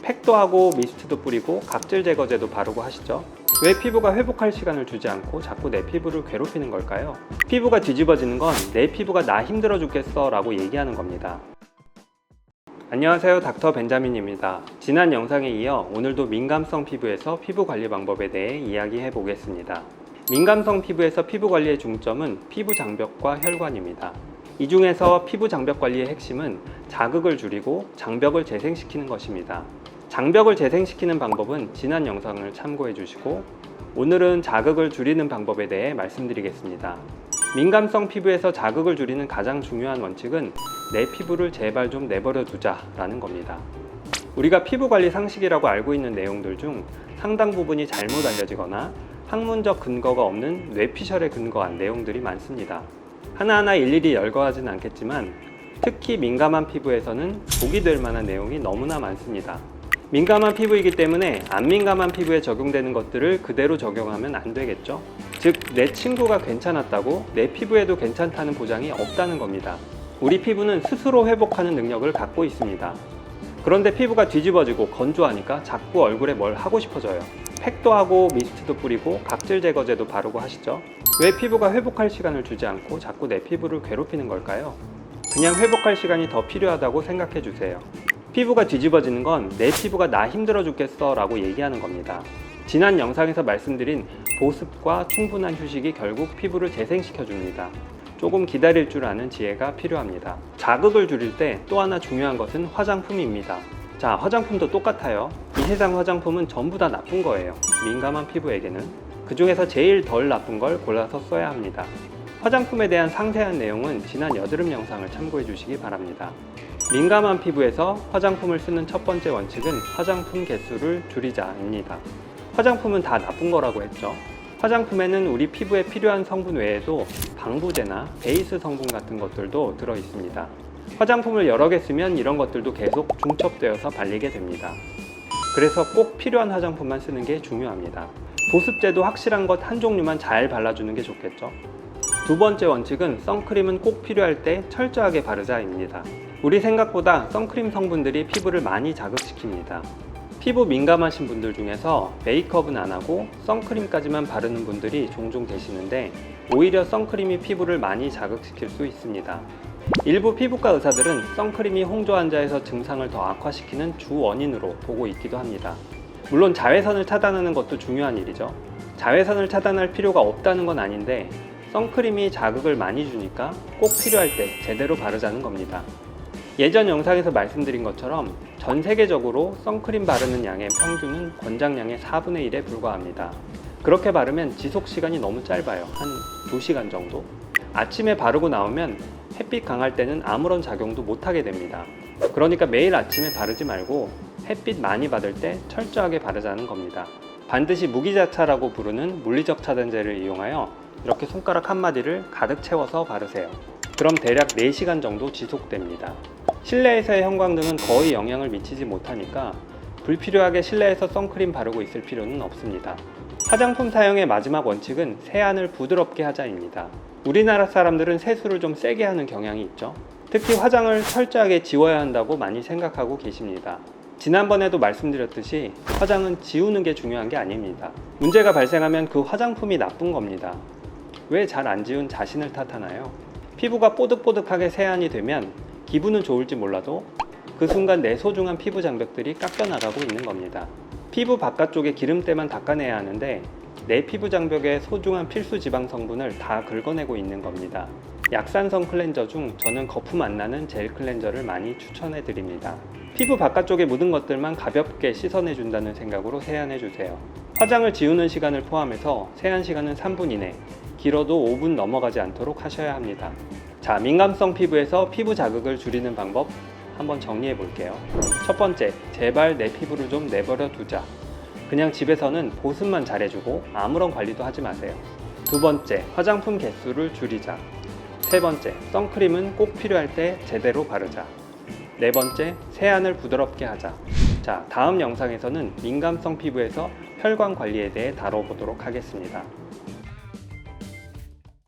팩도 하고 미스트도 뿌리고 각질 제거제도 바르고 하시죠. 왜 피부가 회복할 시간을 주지 않고 자꾸 내 피부를 괴롭히는 걸까요? 피부가 뒤집어지는 건 내 피부가 나 힘들어 죽겠어 라고 얘기하는 겁니다. 안녕하세요, 닥터 벤자민입니다. 지난 영상에 이어 오늘도 민감성 피부에서 피부 관리 방법에 대해 이야기해 보겠습니다. 민감성 피부에서 피부 관리의 중점은 피부 장벽과 혈관입니다. 이 중에서 피부 장벽 관리의 핵심은 자극을 줄이고 장벽을 재생시키는 것입니다. 장벽을 재생시키는 방법은 지난 영상을 참고해 주시고, 오늘은 자극을 줄이는 방법에 대해 말씀드리겠습니다. 민감성 피부에서 자극을 줄이는 가장 중요한 원칙은 내 피부를 제발 좀 내버려 두자 라는 겁니다. 우리가 피부 관리 상식이라고 알고 있는 내용들 중 상당 부분이 잘못 알려지거나 학문적 근거가 없는 뇌피셜에 근거한 내용들이 많습니다. 하나하나 일일이 열거하진 않겠지만 특히 민감한 피부에서는 독이 될 만한 내용이 너무나 많습니다. 민감한 피부이기 때문에 안 민감한 피부에 적용되는 것들을 그대로 적용하면 안 되겠죠? 즉, 내 친구가 괜찮았다고 내 피부에도 괜찮다는 보장이 없다는 겁니다. 우리 피부는 스스로 회복하는 능력을 갖고 있습니다. 그런데 피부가 뒤집어지고 건조하니까 자꾸 얼굴에 뭘 하고 싶어져요. 팩도 하고 미스트도 뿌리고 각질 제거제도 바르고 하시죠. 왜 피부가 회복할 시간을 주지 않고 자꾸 내 피부를 괴롭히는 걸까요? 그냥 회복할 시간이 더 필요하다고 생각해 주세요. 피부가 뒤집어지는 건 내 피부가 나 힘들어 죽겠어 라고 얘기하는 겁니다. 지난 영상에서 말씀드린 보습과 충분한 휴식이 결국 피부를 재생시켜 줍니다. 조금 기다릴 줄 아는 지혜가 필요합니다. 자극을 줄일 때 또 하나 중요한 것은 화장품입니다. 자, 화장품도 똑같아요. 이 세상 화장품은 전부 다 나쁜 거예요. 민감한 피부에게는. 그 중에서 제일 덜 나쁜 걸 골라서 써야 합니다. 화장품에 대한 상세한 내용은 지난 여드름 영상을 참고해 주시기 바랍니다. 민감한 피부에서 화장품을 쓰는 첫 번째 원칙은 화장품 개수를 줄이자입니다. 화장품은 다 나쁜 거라고 했죠. 화장품에는 우리 피부에 필요한 성분 외에도 방부제나 베이스 성분 같은 것들도 들어 있습니다. 화장품을 여러 개 쓰면 이런 것들도 계속 중첩되어서 발리게 됩니다. 그래서 꼭 필요한 화장품만 쓰는 게 중요합니다. 보습제도 확실한 것 한 종류만 잘 발라주는 게 좋겠죠. 두 번째 원칙은 선크림은 꼭 필요할 때 철저하게 바르자입니다. 우리 생각보다 선크림 성분들이 피부를 많이 자극시킵니다. 피부 민감하신 분들 중에서 메이크업은 안 하고 선크림까지만 바르는 분들이 종종 계시는데, 오히려 선크림이 피부를 많이 자극시킬 수 있습니다. 일부 피부과 의사들은 선크림이 홍조 환자에서 증상을 더 악화시키는 주 원인으로 보고 있기도 합니다. 물론 자외선을 차단하는 것도 중요한 일이죠. 자외선을 차단할 필요가 없다는 건 아닌데 선크림이 자극을 많이 주니까 꼭 필요할 때 제대로 바르자는 겁니다. 예전 영상에서 말씀드린 것처럼 전 세계적으로 선크림 바르는 양의 평균은 권장량의 4분의 1에 불과합니다. 그렇게 바르면 지속 시간이 너무 짧아요. 한 2시간 정도? 아침에 바르고 나오면 햇빛 강할 때는 아무런 작용도 못하게 됩니다. 그러니까 매일 아침에 바르지 말고 햇빛 많이 받을 때 철저하게 바르자는 겁니다. 반드시 무기자차라고 부르는 물리적 차단제를 이용하여 이렇게 손가락 한마디를 가득 채워서 바르세요. 그럼 대략 4시간 정도 지속됩니다. 실내에서의 형광등은 거의 영향을 미치지 못하니까 불필요하게 실내에서 선크림 바르고 있을 필요는 없습니다. 화장품 사용의 마지막 원칙은 세안을 부드럽게 하자입니다. 우리나라 사람들은 세수를 좀 세게 하는 경향이 있죠. 특히 화장을 철저하게 지워야 한다고 많이 생각하고 계십니다. 지난번에도 말씀드렸듯이 화장은 지우는 게 중요한 게 아닙니다. 문제가 발생하면 그 화장품이 나쁜 겁니다. 왜 잘 안 지운 자신을 탓하나요? 피부가 뽀득뽀득하게 세안이 되면 기분은 좋을지 몰라도 그 순간 내 소중한 피부 장벽들이 깎여나가고 있는 겁니다. 피부 바깥쪽에 기름때만 닦아내야 하는데 내 피부 장벽의 소중한 필수 지방 성분을 다 긁어내고 있는 겁니다. 약산성 클렌저 중 저는 거품 안 나는 젤 클렌저를 많이 추천해 드립니다. 피부 바깥쪽에 묻은 것들만 가볍게 씻어내 준다는 생각으로 세안해 주세요. 화장을 지우는 시간을 포함해서 세안 시간은 3분 이내, 길어도 5분 넘어가지 않도록 하셔야 합니다. 자, 민감성 피부에서 피부 자극을 줄이는 방법 한번 정리해 볼게요. 첫 번째, 제발 내 피부를 좀 내버려 두자. 그냥 집에서는 보습만 잘해주고 아무런 관리도 하지 마세요. 두 번째, 화장품 개수를 줄이자. 세 번째, 선크림은 꼭 필요할 때 제대로 바르자. 네 번째, 세안을 부드럽게 하자. 자, 다음 영상에서는 민감성 피부에서 혈관 관리에 대해 다뤄보도록 하겠습니다.